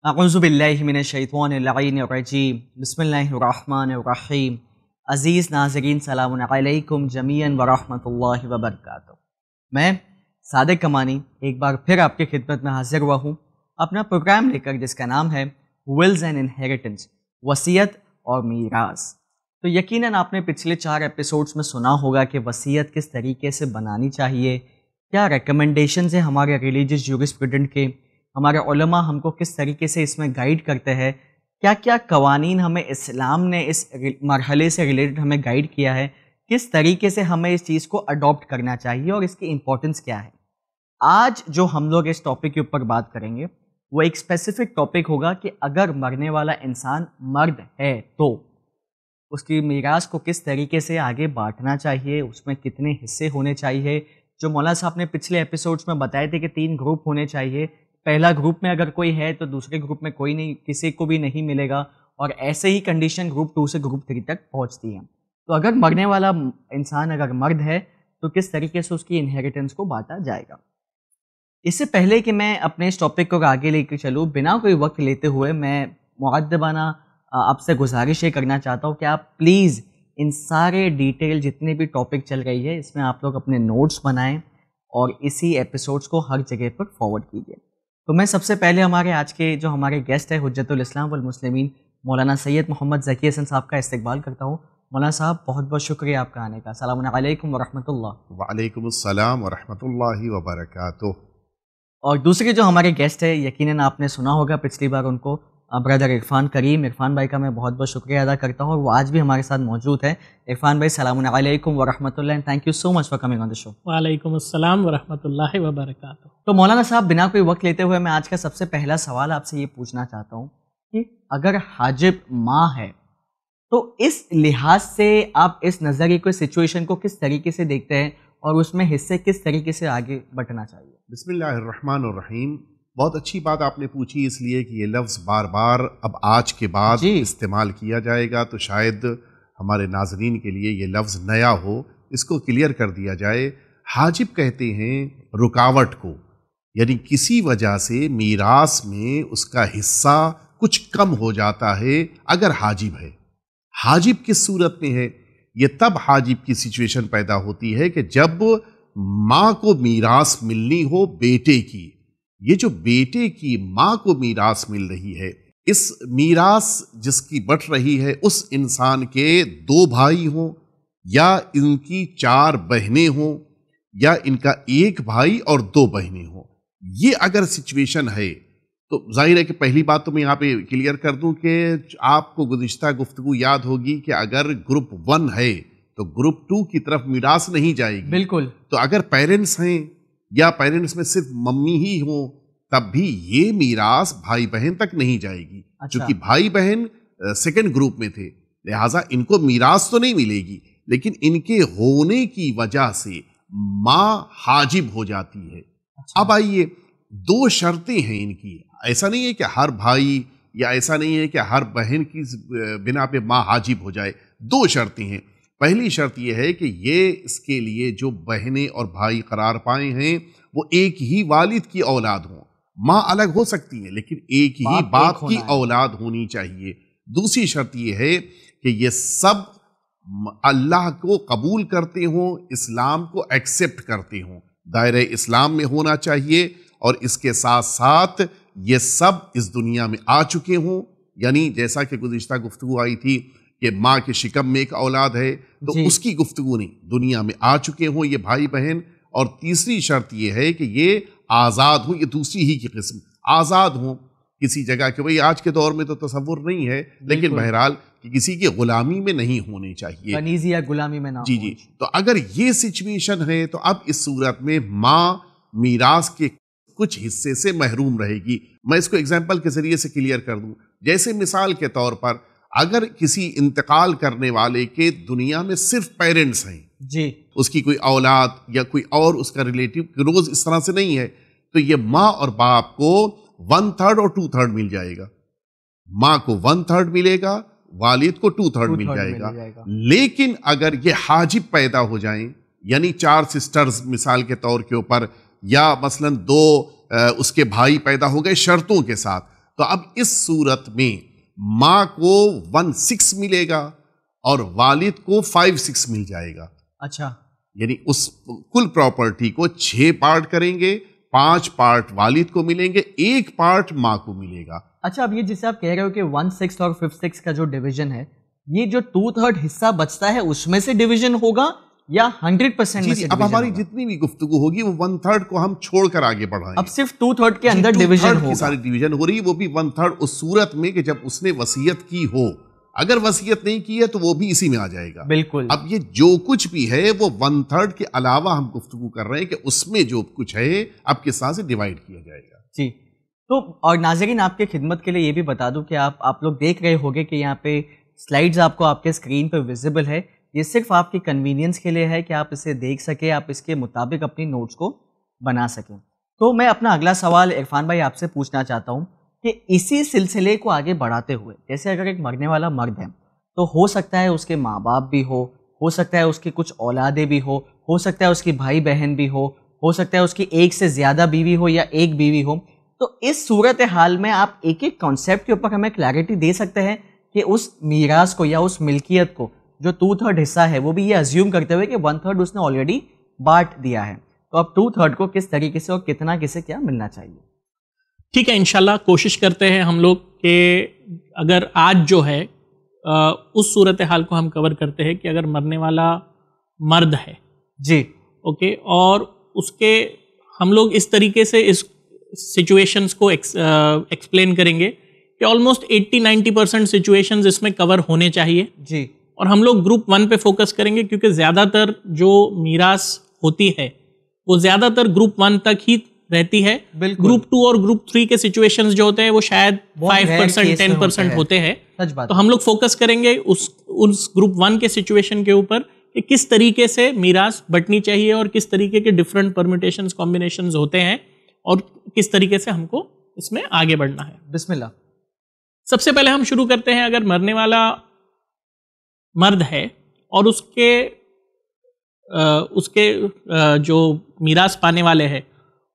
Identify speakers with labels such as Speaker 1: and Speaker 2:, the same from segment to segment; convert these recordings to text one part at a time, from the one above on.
Speaker 1: अऊज़ुबिल्लाहि मिनश्शैतानिर्रजीम बिस्मिल्लाहिर्रहमानिर्रहीम। अज़ीज़ नाज़रीन सलामुन अलैकुम जमीअन व रहमतुल्लाहि व बरकातुहू। मैं सादिक कमानी एक बार फिर आपकी खिदमत में हाजिर हुआ हूँ अपना प्रोग्राम लेकर, जिसका नाम है विल्स एंड इनहेरिटेंस, वसीयत और मीरास। तो यकीनन आपने पिछले 4 एपिसोड्स में सुना होगा कि वसीयत किस तरीके से बनानी चाहिए, क्या रिकमेंडेशंस हैं हमारे रिलीजियस जूरिस्प्रूडेंट के, हमारे उलमा हमको किस तरीके से इसमें गाइड करते हैं, क्या क्या कवानीन हमें इस्लाम ने इस मरहले से रिलेटेड हमें गाइड किया है, किस तरीके से हमें इस चीज़ को अडॉप्ट करना चाहिए और इसकी इम्पोर्टेंस क्या है। आज जो हम लोग इस टॉपिक के ऊपर बात करेंगे वो एक स्पेसिफिक टॉपिक होगा कि अगर मरने वाला इंसान मर्द है तो उसकी मीरास को किस तरीके से आगे बांटना चाहिए, उसमें कितने हिस्से होने चाहिए। जो मौलाना साहब ने पिछले एपिसोड्स में बताए थे कि 3 ग्रुप होने चाहिए, पहला ग्रुप में अगर कोई है तो दूसरे ग्रुप में कोई नहीं, किसी को भी नहीं मिलेगा, और ऐसे ही कंडीशन ग्रुप 2 से ग्रुप 3 तक पहुंचती है। तो अगर मरने वाला इंसान अगर मर्द है तो किस तरीके से उसकी इनहेरिटेंस को बांटा जाएगा। इससे पहले कि मैं अपने इस टॉपिक को आगे लेकर चलूँ, बिना कोई वक्त लेते हुए मैं मुअद्दबाना आपसे गुजारिश ये करना चाहता हूँ कि आप प्लीज़ इन सारे डिटेल जितने भी टॉपिक चल रही है इसमें आप लोग अपने नोट्स बनाएं और इसी एपिसोड्स को हर जगह पर फॉरवर्ड कीजिए। तो मैं सबसे पहले हमारे गेस्ट है हुज्जतुल इस्लाम वल मुस्लिमीन मौलाना सैयद मोहम्मद ज़की हसन साहब का इस्तकबाल करता हूँ। मौलाना साहब बहुत बहुत शुक्रिया आपका आने का। अस्सलामु अलैकुम व रहमतुल्लाह।
Speaker 2: वालेकुम अस्सलाम व रहमतुल्लाहि व बरकातुहू।
Speaker 1: और दूसरे जो हमारे गेस्ट है, यकीनन आपने सुना होगा पिछली बार उनको, ब्रदर इरफान करीम। इरफान भाई का मैं बहुत बहुत शुक्रिया अदा करता हूँ और वो आज भी हमारे साथ मौजूद है। इरफान भाई सलामुन अलैकुम व रहमतुल्लाह and thank you so much for coming on the show.
Speaker 3: वालेकुम अस्सलाम व रहमतुल्लाहि व बरकातुहू।
Speaker 1: तो मौलाना साहब, बिना कोई वक्त लेते हुए मैं आज का सबसे पहला सवाल आपसे ये पूछना चाहता हूँ कि अगर हाजिब माँ है तो इस लिहाज से आप इस नज़रिए को, सिचुएशन को किस तरीके से देखते हैं और उसमें हिस्से किस तरीके से आगे बढ़ना चाहिए।
Speaker 2: बिस्मिल्लाहिर्रहमानिर्रहीम। बहुत अच्छी बात आपने पूछी, इसलिए कि ये लफ्ज़ बार बार अब आज के बाद इस्तेमाल किया जाएगा तो शायद हमारे नाज़रीन के लिए ये लफ्ज़ नया हो, इसको क्लियर कर दिया जाए। हाजिब कहते हैं रुकावट को, यानी किसी वजह से मीरास में उसका हिस्सा कुछ कम हो जाता है अगर हाजिब है। हाजिब किस सूरत में है? ये तब हाजिब की सिचुएशन पैदा होती है कि जब माँ को मीरास मिलनी हो बेटे की। ये जो बेटे की माँ को मीरास मिल रही है, इस मीरास जिसकी बट रही है उस इंसान के 2 भाई हों या इनकी 4 बहनें हों या इनका 1 भाई और 2 बहनें हों, ये अगर सिचुएशन है तो जाहिर है कि पहली बात तो मैं यहाँ पे क्लियर कर दूं कि आपको गुज़िश्ता गुफ्तगू याद होगी कि अगर ग्रुप 1 है तो ग्रुप 2 की तरफ मीरास नहीं जाएगी।
Speaker 1: बिल्कुल। तो
Speaker 2: अगर पेरेंट्स हैं या पेरेंट्स में सिर्फ मम्मी ही हो तब भी ये मीरास भाई बहन तक नहीं जाएगी।
Speaker 1: अच्छा।
Speaker 2: क्योंकि भाई बहन सेकंड ग्रुप में थे, लिहाजा इनको मीरास तो नहीं मिलेगी, लेकिन इनके होने की वजह से माँ हाजिब हो जाती है।
Speaker 1: अच्छा।
Speaker 2: अब आइए, 2 शर्तें हैं इनकी। ऐसा नहीं है कि हर भाई या ऐसा नहीं है कि हर बहन की बिना पे माँ हाजिब हो जाए। 2 शर्तें हैं। पहली शर्त यह है कि ये इसके लिए जो बहनें और भाई करार पाए हैं वो एक ही वालिद की औलाद हों। माँ अलग हो सकती है लेकिन एक ही बाप की औलाद होनी चाहिए। दूसरी शर्त यह है कि ये सब अल्लाह को कबूल करते हों, इस्लाम को एक्सेप्ट करते हों, दायरे इस्लाम में होना चाहिए, और इसके साथ साथ ये सब इस दुनिया में आ चुके हों। यानी जैसा कि गुज़िश्ता गुफ्तगू आई थी कि माँ के शिकम में एक औलाद है तो उसकी गुफ्तगू नहीं, दुनिया में आ चुके हों ये भाई बहन। और तीसरी शर्त ये है कि ये आज़ाद हो, ये दूसरी ही की किस्म, आज़ाद हों किसी जगह के। भाई आज के दौर में तो तसव्वुर नहीं है, लेकिन बहरहाल कि किसी की गुलामी में नहीं होने चाहिए,
Speaker 1: कनीज़ी या गुलामी में ना।
Speaker 2: जी। तो अगर ये सिचुएशन है तो अब इस सूरत में माँ मीरास के कुछ हिस्से से महरूम रहेगी। मैं इसको एग्जाम्पल के जरिए से क्लियर कर दूं। जैसे मिसाल के तौर पर अगर किसी इंतकाल करने वाले के दुनिया में सिर्फ पेरेंट्स हैं
Speaker 1: जी,
Speaker 2: उसकी कोई औलाद या कोई और उसका रिलेटिव क्लोज इस तरह से नहीं है, तो ये माँ और बाप को 1/3 और 2/3 मिल जाएगा। माँ को 1/3 मिलेगा, वालिद को 2/3 मिल जाएगा। लेकिन अगर ये हाजिब पैदा हो जाएं, यानी 4 सिस्टर्स मिसाल के तौर के ऊपर, या मसलन 2 उसके भाई पैदा हो गए शर्तों के साथ, तो अब इस सूरत में माँ को 1/6 मिलेगा और वालिद को 5/6 मिल जाएगा।
Speaker 1: अच्छा,
Speaker 2: यानी उस कुल प्रॉपर्टी को 6 पार्ट करेंगे, 5 पार्ट वालिद को मिलेंगे, 1 पार्ट माँ को मिलेगा।
Speaker 1: अच्छा, अब ये जिसे आप कह रहे हो कि 1/6 और 5/6 का जो डिवीजन है, ये जो 2/3 हिस्सा बचता है उसमें से डिवीजन होगा या 100% में से?
Speaker 2: अब हमारी जितनी भी गुफ्तगू होगी वो 1/3 को हम छोड़कर आगे बढ़ाएंगे।
Speaker 1: अब सिर्फ 2/3 के अंदर डिवीजन होगा।
Speaker 2: सारी डिवीजन हो रही है, वो भी 1/3 उस सूरत में कि जब उसने वसीयत की हो। अगर वसीयत नहीं की है तो वो भी इसी में आ जाएगा।
Speaker 1: बिल्कुल।
Speaker 2: अब ये जो कुछ भी है वो 1/3 के अलावा हम गुफ्तगू कर रहे हैं कि उसमें जो कुछ है अब किस तरह से डिवाइड किया जाएगा।
Speaker 1: जी, तो और नाज़रीन आपके खिदमत के लिए ये भी बता दूं कि आप लोग देख रहे होंगे कि यहाँ पे स्लाइड्स आपको आपके स्क्रीन पर विजिबल है। ये सिर्फ आपकी कन्वीनियंस के लिए है कि आप इसे देख सकें, आप इसके मुताबिक अपनी नोट्स को बना सकें। तो मैं अपना अगला सवाल इरफान भाई आपसे पूछना चाहता हूँ कि इसी सिलसिले को आगे बढ़ाते हुए, जैसे अगर एक मरने वाला मर्द है तो हो सकता है उसके माँ बाप भी हो सकता है उसकी कुछ औलादे भी हो सकता है उसकी भाई बहन भी हो सकता है उसकी एक से ज़्यादा बीवी हो या एक बीवी हो। तो इस सूरत हाल में आप एक एक कॉन्सेप्ट के ऊपर हमें क्लैरिटी दे सकते हैं कि उस मीरास को या उस मिल्कियत को जो 2/3 हिस्सा है वो भी ये अज्यूम करते हुए कि 1/3 उसने ऑलरेडी बांट दिया है, तो अब 2/3 को किस तरीके से और कितना किसे क्या मिलना चाहिए?
Speaker 3: ठीक है, इंशाल्लाह कोशिश करते हैं हम लोग कि अगर आज जो है उस सूरत हाल को हम कवर करते हैं कि अगर मरने वाला मर्द है
Speaker 1: जी,
Speaker 3: ओके, और उसके हम लोग इस तरीके से इस सिचुएशंस को एक्सप्लेन करेंगे कि ऑलमोस्ट 80-90% सिचुएशंस इसमें कवर होने चाहिए
Speaker 1: जी,
Speaker 3: और हम लोग ग्रुप 1 पे फोकस करेंगे क्योंकि ज़्यादातर जो मीरास होती है वो ज़्यादातर ग्रुप 1 तक ही रहती है। ग्रुप 2 और ग्रुप 3 के सिचुएशंस जो होते हैं वो शायद 5% 10% होते हैं। तो हम लोग फोकस करेंगे उस ग्रुप 1 के सिचुएशन के ऊपर कि किस तरीके से मीरास बंटनी चाहिए और किस तरीके के डिफरेंट परम्यूटेशंस कॉम्बिनेशंस होते हैं और किस तरीके से हमको इसमें आगे बढ़ना है।
Speaker 1: बिस्मिल्लाह।
Speaker 3: सबसे पहले हम शुरू करते हैं, अगर मरने वाला मर्द है और उसके जो मीरास पाने वाले हैं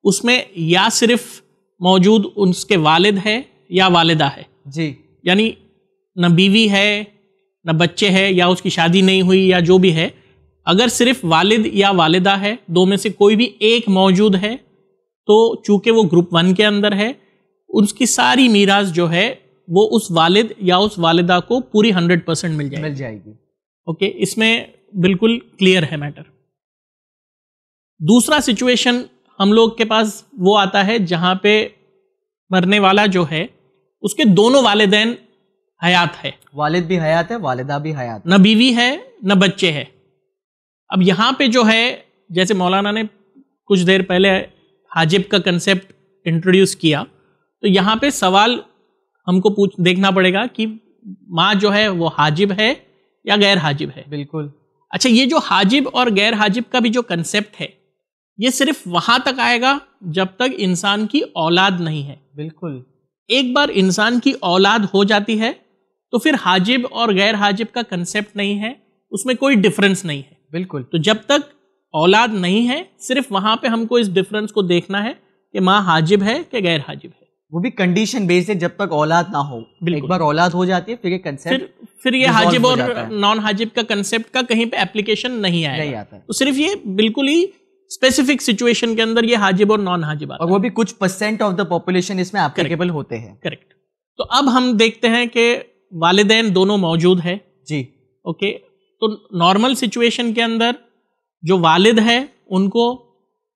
Speaker 3: उसमें या सिर्फ मौजूद उसके वालिद है या वालिदा है
Speaker 1: जी,
Speaker 3: यानी न बीवी है न बच्चे हैं या उसकी शादी नहीं हुई या जो भी है, अगर सिर्फ वालिद या वालिदा है, दो में से कोई भी एक मौजूद है, तो चूंकि वो ग्रुप 1 के अंदर है उसकी सारी मीरास जो है वो उस वालिद या उस वालिदा को पूरी 100% मिल जाएगी। ओके, इसमें बिल्कुल क्लियर है मैटर। दूसरा सिचुएशन हम लोग के पास वो आता है जहां पे मरने वाला जो है उसके दोनों वालिदैन हयात है,
Speaker 1: वालिद भी हयात है, वालिदा भी हयात,
Speaker 3: न बीवी है न बच्चे है। अब यहाँ पे जो है, जैसे मौलाना ने कुछ देर पहले हाजिब का कंसेप्ट इंट्रोड्यूस किया, तो यहाँ पे सवाल हमको देखना पड़ेगा कि माँ जो है वो हाजिब है या गैर हाजिब है।
Speaker 1: बिल्कुल।
Speaker 3: अच्छा, ये जो हाजिब और गैर हाजिब का भी जो कंसेप्ट है ये सिर्फ वहां तक आएगा जब तक इंसान की औलाद नहीं है।
Speaker 1: बिल्कुल।
Speaker 3: एक बार इंसान की औलाद हो जाती है तो फिर हाजिब और गैर हाजिब का कंसेप्ट नहीं है, उसमें कोई डिफरेंस नहीं है।
Speaker 1: बिल्कुल।
Speaker 3: तो जब तक औलाद नहीं है सिर्फ वहां पे हमको इस डिफरेंस को देखना है कि माँ हाजिब है कि गैर हाजिब है।
Speaker 1: वो भी कंडीशन बेस्ड है, जब तक औलाद ना हो। एक बार औलाद हो जाती है फिर ये कंसेप्ट
Speaker 3: फिर ये हाजिब और नॉन हाजिब का कंसेप्ट का कहीं पे एप्लीकेशन नहीं आएगा। तो सिर्फ ये बिल्कुल ही स्पेसिफिक सिचुएशन के अंदर ये हाजिब और नॉन हाजिब आता है,
Speaker 1: और वो भी कुछ % ऑफ द पॉपुलेशन इसमें एप्लीकेबल होते हैं।
Speaker 3: करेक्ट। तो अब हम देखते हैं कि वालिदैन दोनों मौजूद है
Speaker 1: जी।
Speaker 3: ओके, तो नॉर्मल सिचुएशन के अंदर जो वालिद है उनको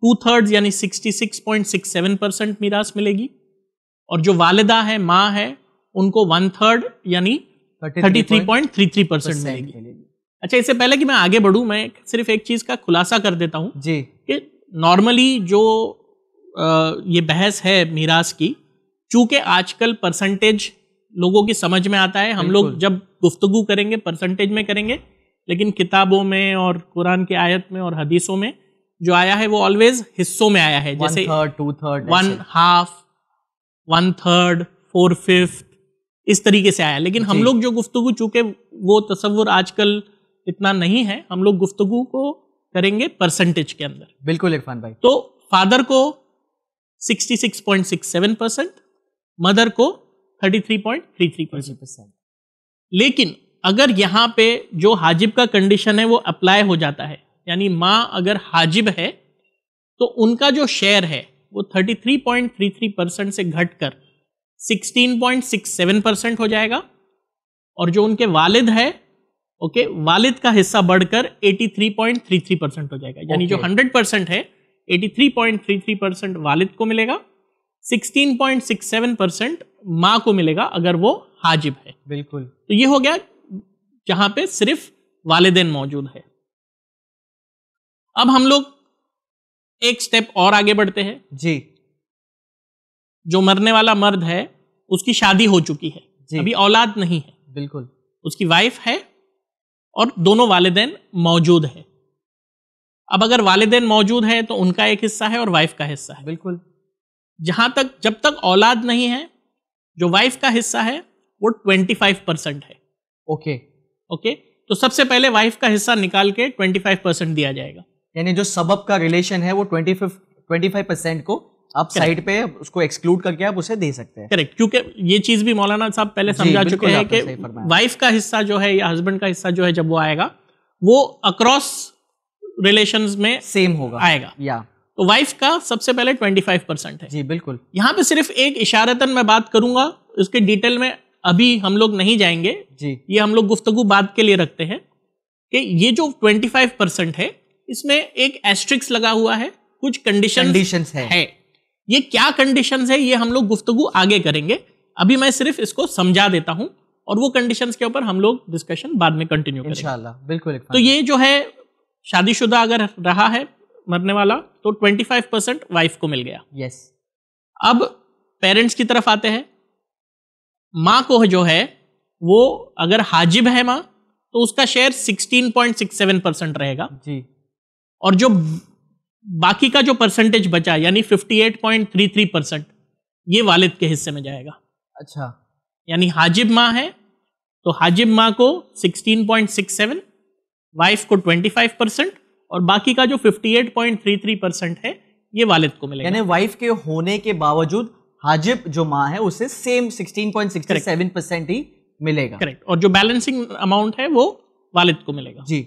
Speaker 3: 2/3 यानी 66.67% मीरास मिलेगी और जो वालिदा है, माँ है, उनको 1/3 यानी 33.33% मिलेगी। अच्छा, इससे पहले कि मैं आगे बढ़ूं, मैं सिर्फ एक चीज का खुलासा कर देता हूं
Speaker 1: जी
Speaker 3: कि नॉर्मली जो ये बहस है मीरास की, चूंकि आजकल परसेंटेज लोगों की समझ में आता है, हम लोग जब गुफ्तगू करेंगे परसेंटेज में करेंगे, लेकिन किताबों में और कुरान की आयत में और हदीसों में जो आया है वो ऑलवेज हिस्सों में आया है, जैसे
Speaker 1: 1/3, 2/3,
Speaker 3: 1/2, 1/3, 4/5 इस तरीके से आया। लेकिन हम लोग जो गुफ्तगू, चूंकि वो तसव्वुर आजकल इतना नहीं है, हम लोग गुफ्तगू को करेंगे परसेंटेज के अंदर।
Speaker 1: बिल्कुल इरफान भाई।
Speaker 3: तो फादर को 66.67%, मदर को 33.33%। लेकिन अगर यहाँ पे जो हाजिब का कंडीशन है वो अप्लाई हो जाता है, यानी माँ अगर हाजिब है तो उनका जो शेयर है वो 33.33% से घटकर 16.67% हो जाएगा, और जो उनके वालिद है वालिद का हिस्सा बढ़कर 83.33% हो जाएगा। यानी जो 100% है 83.33% वालिद को मिलेगा, 16.67% माँ को मिलेगा अगर वो हाजिब है।
Speaker 1: बिल्कुल।
Speaker 3: तो ये हो गया जहां पे सिर्फ वालिदैन मौजूद है। अब हम लोग एक स्टेप और आगे बढ़ते हैं
Speaker 1: जी।
Speaker 3: जो मरने वाला मर्द है उसकी शादी हो चुकी है, अभी औलाद नहीं है।
Speaker 1: बिल्कुल।
Speaker 3: उसकी वाइफ है और दोनों वालिदैन मौजूद है। अब अगर वालिदैन मौजूद है तो उनका एक हिस्सा है और वाइफ का हिस्सा है।
Speaker 1: बिल्कुल।
Speaker 3: जब तक औलाद नहीं है, जो वाइफ का हिस्सा है वो 25% है। ओके, तो सबसे पहले वाइफ का हिस्सा निकाल के 25% दिया जाएगा।
Speaker 1: यानी जो सबब का रिलेशन है वो 25% को आप साइड पे उसको एक्सक्लूड करके आप उसे दे सकते हैं।
Speaker 3: करेक्ट, क्योंकि ये चीज भी मौलाना साहब पहले समझा चुके हैं कि वाइफ का हिस्सा जो है या हस्बैंड का हिस्सा जो है जब वो आएगा वो अक्रॉस रिलेशंस में
Speaker 1: सेम होगा
Speaker 3: आएगा। तो वाइफ का सबसे पहले 25% है।
Speaker 1: जी बिल्कुल।
Speaker 3: यहाँ पे सिर्फ एक इशारतन मैं बात करूंगा, उसके डिटेल में अभी हम लोग नहीं जाएंगे
Speaker 1: जी। ये
Speaker 3: हम लोग गुफ्तगू बाद के लिए रखते हैं कि ये जो 25% है इसमें एक एस्ट्रिक्स लगा हुआ है, कुछ कंडीशंस है। ये क्या कंडीशंस है ये हम लोग गुफ्तगू आगे करेंगे, अभी मैं सिर्फ इसको समझा देता हूं और वो कंडीशंस के ऊपर हम लोग डिस्कशन बाद में कंटिन्यू करेंगे
Speaker 1: इंशाल्लाह। बिल्कुल।
Speaker 3: तो ये जो है शादीशुदा अगर रहा है मरने वाला तो 25% वाइफ को मिल गया।
Speaker 1: यस।
Speaker 3: अब पेरेंट्स की तरफ आते हैं। माँ को जो है वो अगर हाजिब है माँ तो उसका शेयर 16.67% रहेगा
Speaker 1: जी।
Speaker 3: और जो बाकी का जो परसेंटेज बचा यानी 58.33% ये वालिद के हिस्से में जाएगा।
Speaker 1: अच्छा।
Speaker 3: यानी हाजिब माँ है तो हाजिब माँ को 16.67, वाइफ को 25% और बाकी का जो 58.33% है ये वालिद को मिलेगा।
Speaker 1: यानी वाइफ के होने के बावजूद हाजिब जो माँ है उसे सेम 16.67% ही मिलेगा।
Speaker 3: करेक्ट। और जो बैलेंसिंग अमाउंट है वो वालिद को मिलेगा।
Speaker 1: जी।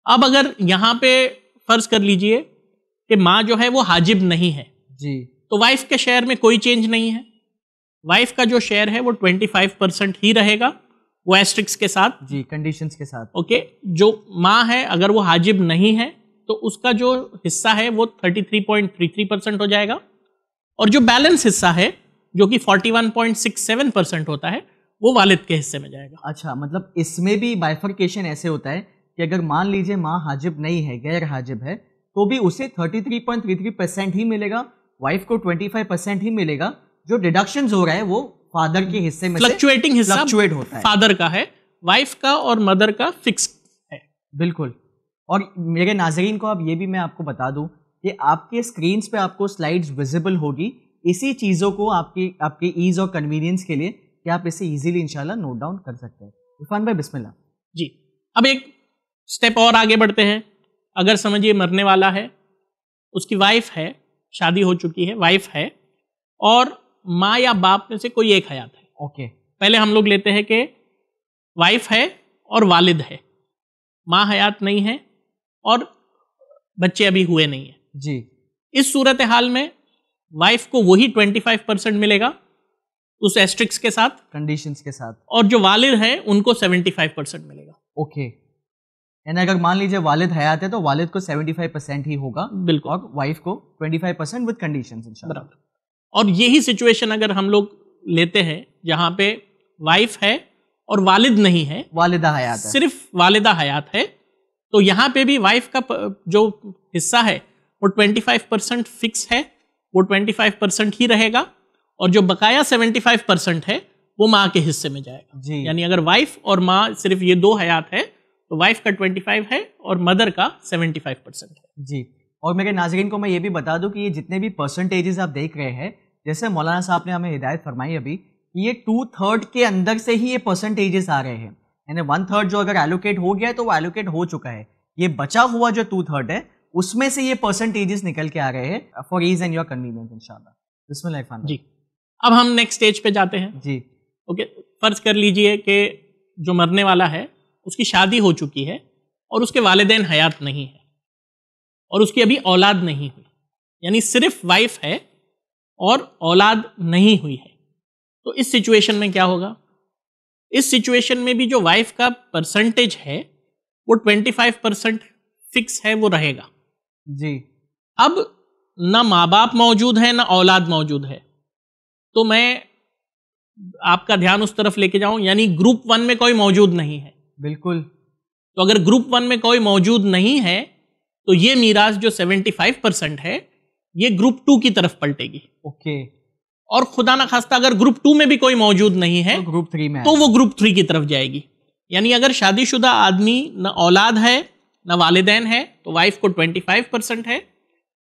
Speaker 3: अब अगर यहाँ पे फर्ज कर लीजिए कि माँ जो है वो हाजिब नहीं है
Speaker 1: जी,
Speaker 3: तो वाइफ के शेयर में कोई चेंज नहीं है। वाइफ का जो शेयर है वो 25% ही रहेगा, वो एस्ट्रिक्स के साथ
Speaker 1: जी, कंडीशंस के साथ।
Speaker 3: ओके। जो माँ है अगर वो हाजिब नहीं है तो उसका जो हिस्सा है वो 33.33% हो जाएगा और जो बैलेंस हिस्सा है जो कि 41.67% होता है वो वालिद के हिस्से में जाएगा।
Speaker 1: अच्छा, मतलब इसमें भी बाइफर्केशन ऐसे होता है कि अगर मान लीजिए माँ हाजिब नहीं है, गैर हाजिब है, तो भी उसे 33.33% ही मिलेगा, वाइफ को 25% ही मिलेगा। जो डिडक्शंस हो रहा है वो फादर के हिस्से में
Speaker 3: फ्लक्चुएटिंग हिस्सा
Speaker 1: फ्लक्चुएट होता है,
Speaker 3: फादर का है, वाइफ का और मदर का फिक्स है।
Speaker 1: बिल्कुल। और मेरे नाज़रीन को अब ये भी मैं आपको बता दूं कि आपके स्क्रीन्स पे आपको स्लाइड्स विजिबल होगी इसी चीज़ों को आपके ईज और कन्वीनियंस के लिए कि आप इसे इजीली इंशाल्लाह नोट डाउन कर सकते हैं। इरफान भाई बिस्मिल्लाह
Speaker 3: जी। अब एक स्टेप और आगे बढ़ते हैं। अगर समझिए मरने वाला है, उसकी वाइफ है, शादी हो चुकी है, वाइफ है और माँ या बाप में से कोई एक हयात है।
Speaker 1: ओके।
Speaker 3: पहले हम लोग लेते हैं कि वाइफ है और वालिद है, माँ हयात नहीं है और बच्चे अभी हुए नहीं है
Speaker 1: जी।
Speaker 3: इस सूरत हाल में वाइफ को वही 25% मिलेगा उस एस्ट्रिक्स के साथ,
Speaker 1: कंडीशंस के साथ, और
Speaker 3: जो वालिद है उनको 75% मिलेगा।
Speaker 1: ओके। यानी अगर मान लीजिए वालिद हयात है तो वालिद को 75% ही होगा,
Speaker 3: बिल्कुल,
Speaker 1: और वाइफ को 25% विद कंडीशंस इंशाल्लाह।
Speaker 3: बराबर। और यही सिचुएशन अगर हम लोग लेते हैं जहां पे वाइफ है और वालिद नहीं है,
Speaker 1: वालिदा हयात है,
Speaker 3: सिर्फ वालिदा हयात है, तो यहाँ पे भी वाइफ का जो हिस्सा है वो 25% फिक्स है, वो 25% ही रहेगा और जो बकाया 75% है वो माँ के हिस्से में जाएगा जी। यानी अगर वाइफ और माँ सिर्फ ये दो हयात है तो वाइफ का 25 है और मदर का 75% है
Speaker 1: जी। और मेरे नाज़रीन को मैं ये भी बता दूं कि ये जितने भी परसेंटेजेस आप देख रहे हैं, जैसे मौलाना साहब ने हमें हिदायत फरमाई अभी, ये 2/3 के अंदर से ही ये परसेंटेजेस आ रहे हैं। यानी 1/3 जो अगर एलोकेट हो गया है तो वो एलोकेट हो चुका है, ये बचा हुआ जो 2/3 है उसमें से ये परसेंटेजेस निकल के आ रहे हैं for ease and your convenience इंशाल्लाह। बिस्मिल्लाह इरफान
Speaker 3: जी। अब हम नेक्स्ट स्टेज पे जाते हैं
Speaker 1: जी।
Speaker 3: ओके, फर्ज कर लीजिए कि जो मरने वाला है उसकी शादी हो चुकी है और उसके वालिदैन हयात नहीं है और उसकी अभी औलाद नहीं हुई, यानी सिर्फ वाइफ है और औलाद नहीं हुई है। तो इस सिचुएशन में क्या होगा? इस सिचुएशन में भी जो वाइफ का परसेंटेज है वो 25% फिक्स है, वो रहेगा
Speaker 1: जी।
Speaker 3: अब ना माँ बाप मौजूद है ना औलाद मौजूद है, तो मैं आपका ध्यान उस तरफ लेके जाऊं, यानी ग्रुप 1 में कोई मौजूद नहीं है।
Speaker 1: बिल्कुल।
Speaker 3: तो अगर ग्रुप 1 में कोई मौजूद नहीं है तो ये मीरास जो 75% है ये ग्रुप 2 की तरफ पलटेगी।
Speaker 1: ओके।
Speaker 3: और खुदा ना खास्ता अगर ग्रुप 2 में भी कोई मौजूद नहीं है
Speaker 1: तो ग्रुप 3 में,
Speaker 3: तो वो ग्रुप 3 की तरफ जाएगी। यानी अगर शादीशुदा आदमी न औलाद है न वालिदैन है तो वाइफ को 25% है,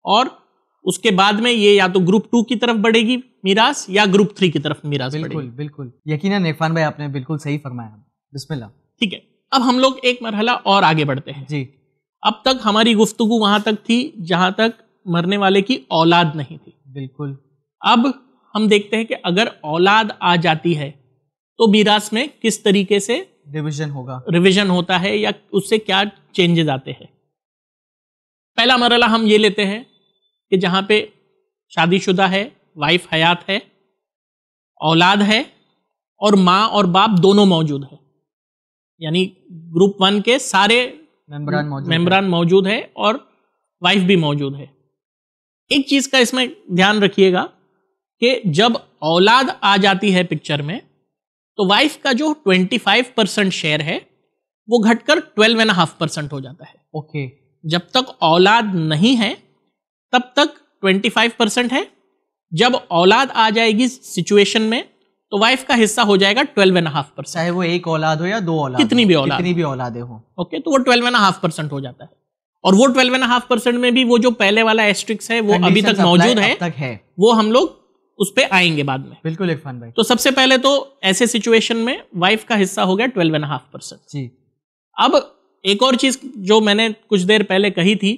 Speaker 3: और उसके बाद में ये या तो ग्रुप 2 की तरफ बढ़ेगी मीरास या ग्रुप 3 की तरफ मीरास बढ़ेगी।
Speaker 1: बिल्कुल बिल्कुल, यकीनन इरफान भाई आपने बिल्कुल सही फरमाया। बिस्मिल्लाह।
Speaker 3: ठीक है, अब हम लोग एक मरहला और आगे बढ़ते हैं
Speaker 1: जी।
Speaker 3: अब तक हमारी गुफ्तगू वहां तक थी जहां तक मरने वाले की औलाद नहीं थी।
Speaker 1: बिल्कुल।
Speaker 3: अब हम देखते हैं कि अगर औलाद आ जाती है तो मीरास में किस तरीके से रिवीजन होता है या उससे क्या चेंजेस आते हैं। पहला मरहला हम ये लेते हैं कि जहां पे शादीशुदा है, वाइफ हयात है, औलाद है और माँ और बाप दोनों मौजूद है, यानी ग्रुप 1 के सारे मेंबरान मौजूद है और वाइफ भी मौजूद है। एक चीज का इसमें ध्यान रखिएगा कि जब औलाद आ जाती है पिक्चर में तो वाइफ का जो 25% शेयर है वो घटकर 12.5% हो जाता है।
Speaker 1: ओके।
Speaker 3: जब तक औलाद नहीं है तब तक 25% है, जब औलाद आ जाएगी सिचुएशन में तो वाइफ का हिस्सा हो जाएगा 12.5%,
Speaker 1: चाहे वो एक औलाद हो या दो औलाद,
Speaker 3: कितनी भी
Speaker 1: औलादें हो।
Speaker 3: ओके, तो वो 12.5% हो जाता है। और वो 12.5% में भी वो जो पहले वाला एस्ट्रिक्स है वो अभी तक मौजूद है, वो हम लोग उस पे आएंगे बाद में।
Speaker 1: बिल्कुल इरफान भाई।
Speaker 3: तो सबसे पहले तो ऐसे सिचुएशन में वाइफ का हिस्सा हो गया 12.5%।
Speaker 1: जी।
Speaker 3: अब एक और चीज जो मैंने कुछ देर पहले कही थी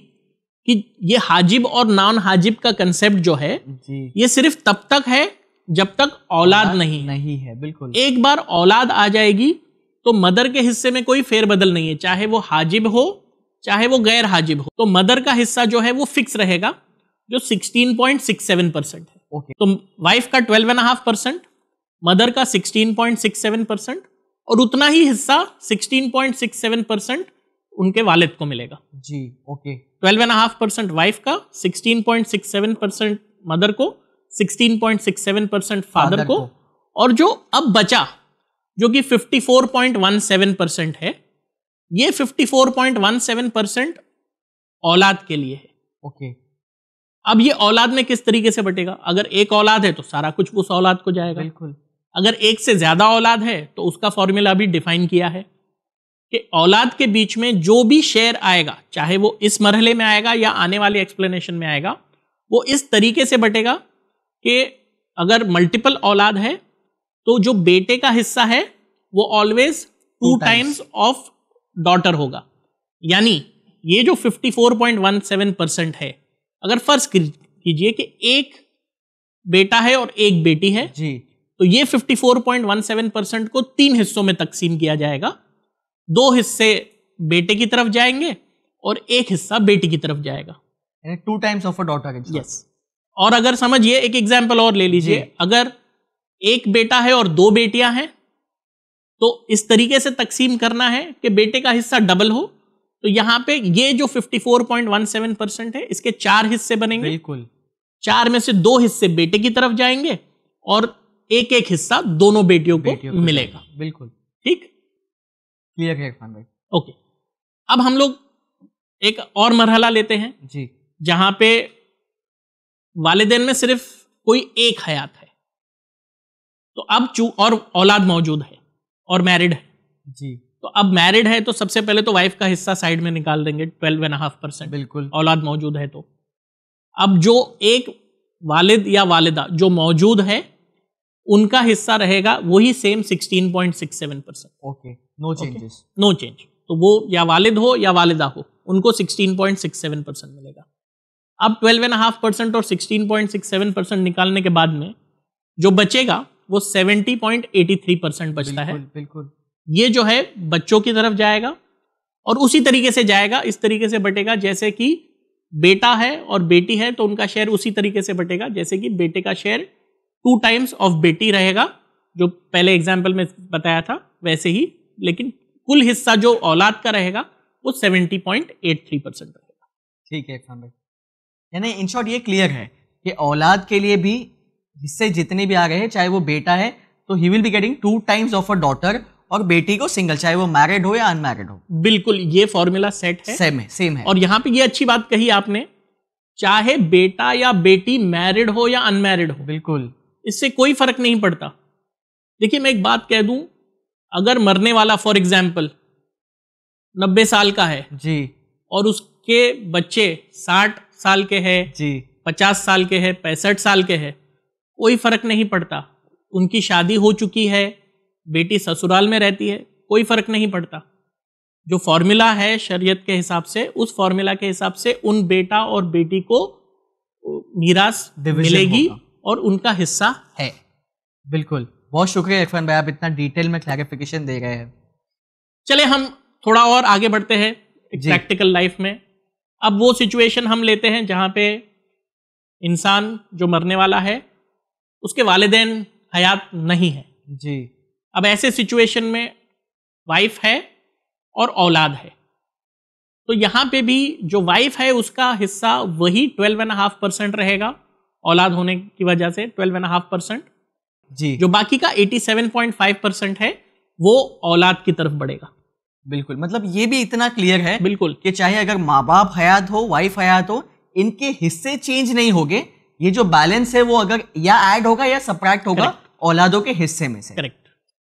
Speaker 3: कि ये हाजिब और नॉन हाजिब का कंसेप्ट जो है
Speaker 1: जी,
Speaker 3: ये सिर्फ तब तक है जब तक औलाद नहीं
Speaker 1: है। बिल्कुल।
Speaker 3: एक बार औलाद आ जाएगी तो मदर के हिस्से में कोई फेरबदल नहीं है, चाहे वो हाजिब हो चाहे वो गैर हाजिब हो, तो मदर का हिस्सा जो है वो फिक्स रहेगा जो 16.67% है।
Speaker 1: ओके।
Speaker 3: तो वाइफ का 12.5%, मदर का 16.67% और उतना ही हिस्सा 16.67% उनके वालिद को मिलेगा।
Speaker 1: जी। ओके।
Speaker 3: 12.5% वाइफ का, 16.67% मदर को, 16.67% फादर को, और जो अब बचा जो कि 54.17% है, ये 54.17% औलाद के लिए है।
Speaker 1: ओके।
Speaker 3: अब ये औलाद में किस तरीके से बटेगा? अगर एक औलाद है तो सारा कुछ उस औलाद को जाएगा।
Speaker 1: बिल्कुल।
Speaker 3: अगर एक से ज्यादा औलाद है तो उसका फॉर्मूला भी डिफाइन किया है कि औलाद के बीच में जो भी शेयर आएगा, चाहे वो इस मरहले में आएगा या आने वाले एक्सप्लेनेशन में आएगा, वो इस तरीके से बटेगा कि अगर मल्टीपल औलाद है तो जो बेटे का हिस्सा है वो ऑलवेज 2 टाइम्स ऑफ डॉटर होगा। यानी ये जो 54.17% है, अगर फर्ज कीजिए कि एक बेटा है और एक बेटी है
Speaker 1: जी,
Speaker 3: तो ये 54.17% को 3 हिस्सों में तकसीम किया जाएगा। 2 हिस्से बेटे की तरफ जाएंगे और एक हिस्सा बेटी की तरफ जाएगा।
Speaker 1: 2 times of a daughter.
Speaker 3: Yes. और अगर समझिए, एक एग्जांपल और ले लीजिए, अगर एक बेटा है और 2 बेटियां हैं तो इस तरीके से तकसीम करना है कि बेटे का हिस्सा डबल हो। तो यहां पे ये जो 54.17% है इसके 4 हिस्से बनेंगे।
Speaker 1: बिल्कुल।
Speaker 3: 4 में से 2 हिस्से बेटे की तरफ जाएंगे और एक एक हिस्सा दोनों बेटियों को मिलेगा।
Speaker 1: बिल्कुल
Speaker 3: ठीक,
Speaker 1: क्लियर है इरफान भाई।
Speaker 3: ओके। अब हम लोग एक और मरहला लेते हैं
Speaker 1: जी,
Speaker 3: जहां पे वालिदैन में सिर्फ कोई एक हयात है, तो अब और औलाद मौजूद है और मैरिड है
Speaker 1: जी।
Speaker 3: तो अब मैरिड है तो सबसे पहले तो वाइफ का हिस्सा साइड में निकाल देंगे 12.5%।
Speaker 1: बिल्कुल।
Speaker 3: औलाद मौजूद है तो अब जो एक वालिद या वालिदा जो मौजूद है उनका हिस्सा रहेगा वही same 16.67%।
Speaker 1: Okay, no changes.
Speaker 3: No change. तो वो या वालिद हो या वालिदा हो, उनको 16.67% मिलेगा। अब 12.5% और 16.67% निकालने के बाद में जो बचेगा वो 70.83% बचता है।
Speaker 1: बिल्कुल।
Speaker 3: ये जो है बच्चों की तरफ जाएगा और उसी तरीके से जाएगा, इस तरीके से बटेगा जैसे कि बेटा है और बेटी है तो उनका शेयर उसी तरीके से बटेगा जैसे कि बेटे का शेयर 2 टाइम्स ऑफ बेटी रहेगा, जो पहले एग्जाम्पल में बताया था वैसे ही, लेकिन कुल हिस्सा जो औलाद का रहेगा वो 70.83% रहेगा।
Speaker 1: ठीक है इरफान भाई, यानी इन शॉर्ट ये क्लियर है कि औलाद के लिए भी हिस्से जितने भी आ रहे हैं, चाहे वो बेटा है तो he will be getting 2 times of a daughter, और बेटी को सिंगल, चाहे वो मैरिड हो या अनमैरिड हो।
Speaker 3: बिल्कुल, ये फॉर्मूला सेट है,
Speaker 1: सेम है।
Speaker 3: और यहाँ पे ये अच्छी बात कही आपने, चाहे बेटा या बेटी मैरिड हो या अनमैरिड हो,
Speaker 1: बिल्कुल
Speaker 3: इससे कोई फर्क नहीं पड़ता। देखिए मैं एक बात कह दूं, अगर मरने वाला फॉर एग्जाम्पल 90 साल का है
Speaker 1: जी,
Speaker 3: और उसके बच्चे 60 साल के हैं
Speaker 1: जी,
Speaker 3: 50 साल के हैं, 65 साल के हैं, कोई फर्क नहीं पड़ता। उनकी शादी हो चुकी है, बेटी ससुराल में रहती है, कोई फर्क नहीं पड़ता। जो फॉर्मूला है शरीयत के हिसाब से, उस फॉर्मूला के हिसाब से उन बेटा और बेटी को मीरास मिलेगी और उनका हिस्सा है।
Speaker 1: बिल्कुल, बहुत शुक्रिया इरफान भाई, आप इतना डिटेल में क्लैरिफिकेशन दे रहे हैं।
Speaker 3: चले हम थोड़ा और आगे बढ़ते हैं प्रैक्टिकल लाइफ में। अब वो सिचुएशन हम लेते हैं जहां पे इंसान जो मरने वाला है उसके वालिदैन हयात नहीं है
Speaker 1: जी।
Speaker 3: अब ऐसे सिचुएशन में वाइफ है और औलाद है, तो यहाँ पे भी जो वाइफ है उसका हिस्सा वही 12.5% रहेगा, औलाद होने की वजह से 12.5%।
Speaker 1: जी,
Speaker 3: जो बाकी का 87.5% है वो औलाद की तरफ बढ़ेगा।
Speaker 1: बिल्कुल, मतलब ये भी इतना क्लियर है
Speaker 3: बिल्कुल
Speaker 1: कि चाहे अगर माँ बाप हयात हो, वाइफ हयात हो, इनके हिस्से चेंज नहीं होंगे। ये जो बैलेंस है वो अगर या ऐड होगा या सब्ट्रैक्ट होगा औलादों के हिस्से में से।
Speaker 3: करेक्ट,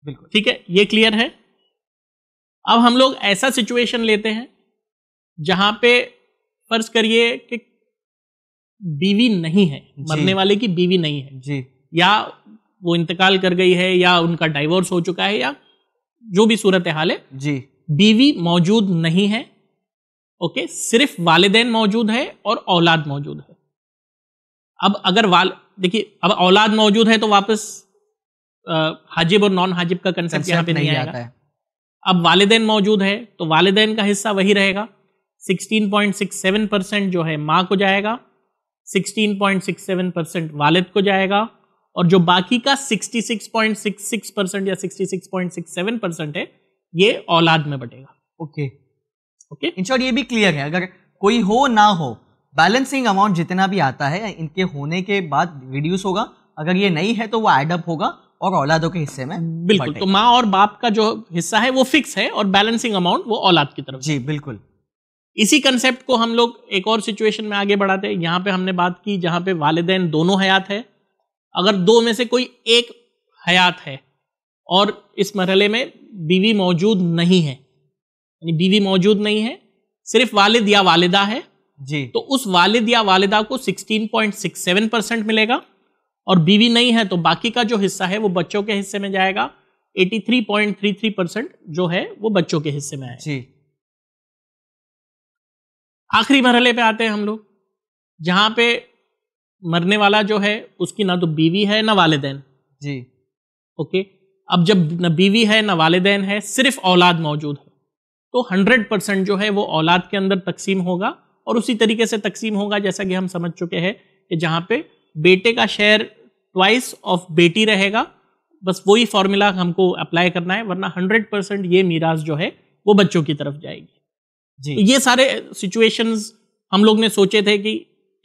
Speaker 1: बिल्कुल
Speaker 3: ठीक है, ये क्लियर है। अब हम लोग ऐसा सिचुएशन लेते हैं जहां पे फर्ज करिए कि बीवी नहीं है, मरने वाले की बीवी नहीं है
Speaker 1: जी,
Speaker 3: या वो इंतकाल कर गई है या उनका डाइवोर्स हो चुका है या जो भी सूरत हाल है
Speaker 1: जी,
Speaker 3: बीवी मौजूद नहीं है, ओके, सिर्फ वालिदैन मौजूद है और औलाद मौजूद है। अब अगर देखिए, अब औलाद मौजूद है तो वापस हाजिब और नॉन हाजिब का कंसेप्ट यहाँ पे नहीं आता है। अब वालिदैन मौजूद है तो वालिदैन का हिस्सा वही रहेगा, 16.67% जो है माँ को जाएगा, 16.67% वालिद को जाएगा, और जो बाकी का 66.66% या 66.67% है ये औलाद में बटेगा।
Speaker 1: ओके
Speaker 3: ओके,
Speaker 1: इन शॉर्ट ये भी क्लियर है, अगर कोई हो ना हो, बैलेंसिंग अमाउंट जितना भी आता है इनके होने के बाद रिड्यूस होगा, अगर ये नहीं है तो वो एड अप होगा और औलादों के हिस्से में
Speaker 3: बिल्कुल। तो माँ और बाप का जो हिस्सा है वो फिक्स है और बैलेंसिंग अमाउंट वो औलाद की तरफ।
Speaker 1: जी बिल्कुल।
Speaker 3: इसी कंसेप्ट को हम लोग एक और सिचुएशन में आगे बढ़ाते हैं। यहाँ पे हमने बात की जहाँ पे वालिदैन दोनों हयात है, अगर दो में से कोई एक हयात है और इस मरहले में बीवी मौजूद नहीं है, यानी बीवी मौजूद नहीं है, सिर्फ वालिद या वालिदा है
Speaker 1: जी, तो
Speaker 3: उस वालिद या वालिदा को 16.67% मिलेगा, और बीवी नहीं है तो बाकी का जो हिस्सा है वो बच्चों के हिस्से में जाएगा, 83.33% जो है वो बच्चों के हिस्से में है
Speaker 1: जी।
Speaker 3: आखिरी मरहले पे आते हैं हम लोग, जहां पे मरने वाला जो है उसकी ना तो बीवी है ना वालिदैन
Speaker 1: जी।
Speaker 3: ओके, अब जब न बीवी है ना वालिदैन है, सिर्फ औलाद मौजूद है, तो 100% जो है वो औलाद के अंदर तकसीम होगा, और उसी तरीके से तकसीम होगा जैसा कि हम समझ चुके हैं कि जहां पे बेटे का शेयर ट्वाइस ऑफ बेटी रहेगा। बस वही फॉर्मूला हमको अप्लाई करना है, वरना 100% ये मीरास जो है वो बच्चों की तरफ जाएगी
Speaker 1: जी।
Speaker 3: तो ये सारे सिचुएशंस हम लोग ने सोचे थे कि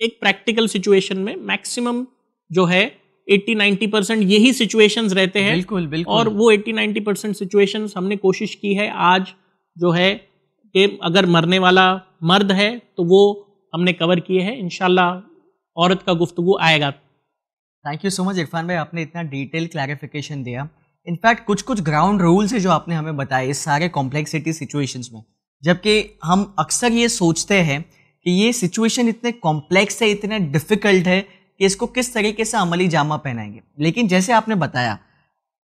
Speaker 3: एक प्रैक्टिकल सिचुएशन में मैक्सिमम जो है 80-90% यही सिचुएशंस रहते हैं।
Speaker 1: बिल्कुल बिल्कुल।
Speaker 3: और वो 80-90% सिचुएशंस हमने कोशिश की है आज जो है कि अगर मरने वाला मर्द है तो वो हमने कवर किए हैं। इंशाल्लाह औरत का गुफ्तगू आएगा।
Speaker 1: Thank you so much Irfan भाई, आपने इतना डिटेल क्लैरिफिकेशन दिया। इनफैक्ट कुछ कुछ ग्राउंड रूल्स है जो आपने हमें बताए इस सारे कॉम्प्लेक्सिटी सिचुएशंस में, जबकि हम अक्सर ये सोचते हैं कि ये सिचुएशन इतने कॉम्प्लेक्स है, इतने डिफिकल्ट है कि इसको किस तरीके से अमली जामा पहनाएंगे। लेकिन जैसे आपने बताया,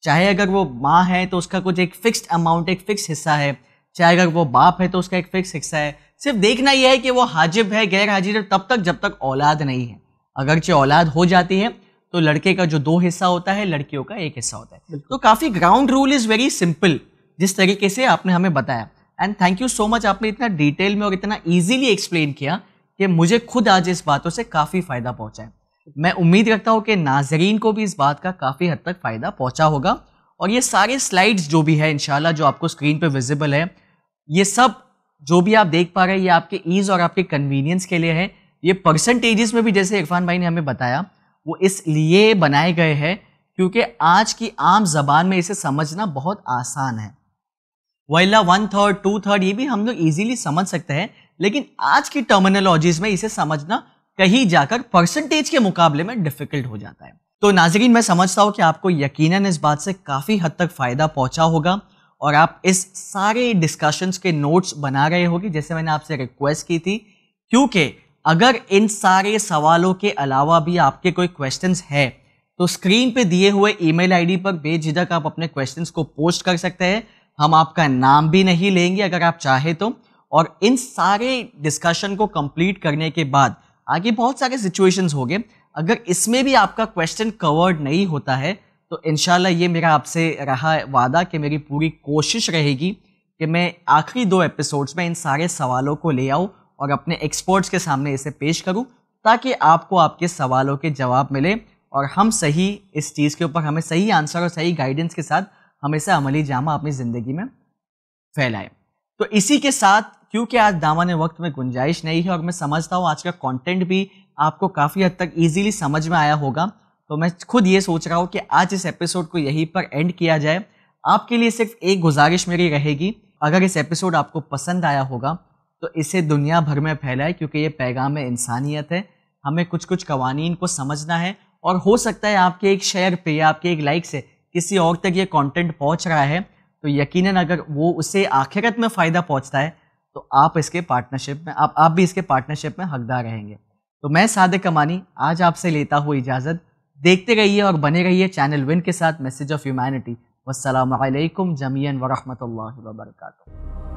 Speaker 1: चाहे अगर वो माँ है तो उसका कुछ एक फिक्स्ड अमाउंट, एक फिक्स हिस्सा है, चाहे अगर वो बाप है तो उसका एक फिक्स हिस्सा है। सिर्फ देखना यह है कि वो हाजिब है, गैर हाजिर है, तब तक जब तक औलाद नहीं है। अगरचे औलाद हो जाती है तो लड़के का जो 2 हिस्सा होता है, लड़कियों का 1 हिस्सा होता है। तो काफ़ी ground rule is very simple जिस तरीके से आपने हमें बताया। And thank you so much, आपने इतना डिटेल में और इतना ईजीली एक्सप्लेन किया कि मुझे खुद आज इस बातों से काफ़ी फ़ायदा पहुंचा है। मैं उम्मीद रखता हूं कि नाजरीन को भी इस बात का काफ़ी हद तक फ़ायदा पहुंचा होगा। और ये सारे स्लाइड्स जो भी है इंशाल्लाह जो आपको स्क्रीन पे विजिबल है, ये सब जो भी आप देख पा रहे हैं ये आपके ईज़ और आपके कन्वीनियंस के लिए है। ये परसेंटेजेस में भी जैसे इरफान भाई ने हमें बताया वो इसलिए बनाए गए हैं क्योंकि आज की आम जबान में इसे समझना बहुत आसान है। वैला 1/3 2/3 ये भी हम लोग इजीली समझ सकते हैं, लेकिन आज की टर्मिनोलॉजीज में इसे समझना कहीं जाकर परसेंटेज के मुकाबले में डिफिकल्ट हो जाता है। तो नाजरीन, मैं समझता हूं कि आपको यकीनन इस बात से काफ़ी हद तक फ़ायदा पहुंचा होगा और आप इस सारे डिस्कशंस के नोट्स बना रहे होगे जैसे मैंने आपसे रिक्वेस्ट की थी, क्योंकि अगर इन सारे सवालों के अलावा भी आपके कोई क्वेश्चंस है तो स्क्रीन पे दिए हुए ईमेल आईडी पर बेझिझक आप अपने क्वेश्चंस को पोस्ट कर सकते हैं। हम आपका नाम भी नहीं लेंगे अगर आप चाहे तो। और इन सारे डिस्कशन को कंप्लीट करने के बाद आगे बहुत सारे सिचुएशंस होंगे, अगर इसमें भी आपका क्वेश्चन कवर्ड नहीं होता है तो इंशाल्लाह ये मेरा आपसे रहा वादा कि मेरी पूरी कोशिश रहेगी कि मैं आखिरी 2 एपिसोड्स में इन सारे सवालों को ले आऊँ और अपने एक्सपर्ट्स के सामने इसे पेश करूँ ताकि आपको आपके सवालों के जवाब मिले और हम सही इस चीज़ के ऊपर हमें सही आंसर और सही गाइडेंस के साथ हम इसे अमली जामा अपनी ज़िंदगी में फैलाएं। तो इसी के साथ, क्योंकि आज दामन वक्त में गुंजाइश नहीं है और मैं समझता हूँ आज का कंटेंट भी आपको काफ़ी हद तक इजीली समझ में आया होगा, तो मैं खुद ये सोच रहा हूँ कि आज इस एपिसोड को यहीं पर एंड किया जाए। आपके लिए सिर्फ एक गुजारिश मेरी रहेगी, अगर इस एपिसोड आपको पसंद आया होगा तो इसे दुनिया भर में फैलाए, क्योंकि ये पैगाम इंसानियत है। हमें कुछ कुछ कवानीन को समझना है और हो सकता है आपके एक शेयर पे या आपके एक लाइक से किसी और तक ये कंटेंट पहुंच रहा है, तो यकीनन अगर वो उसे आखिरत में फ़ायदा पहुंचता है तो आप इसके पार्टनरशिप में आप भी इसके पार्टनरशिप में हकदार रहेंगे। तो मैं सादिक अमानी आज आपसे लेता हूँ इजाज़त। देखते रहिए और बने रहिए चैनल विन के साथ, मैसेज ऑफ ह्यूमैनिटी। वस्सलामु अलैकुम जमीअन व रहमतुल्लाहि व बरकातुहू।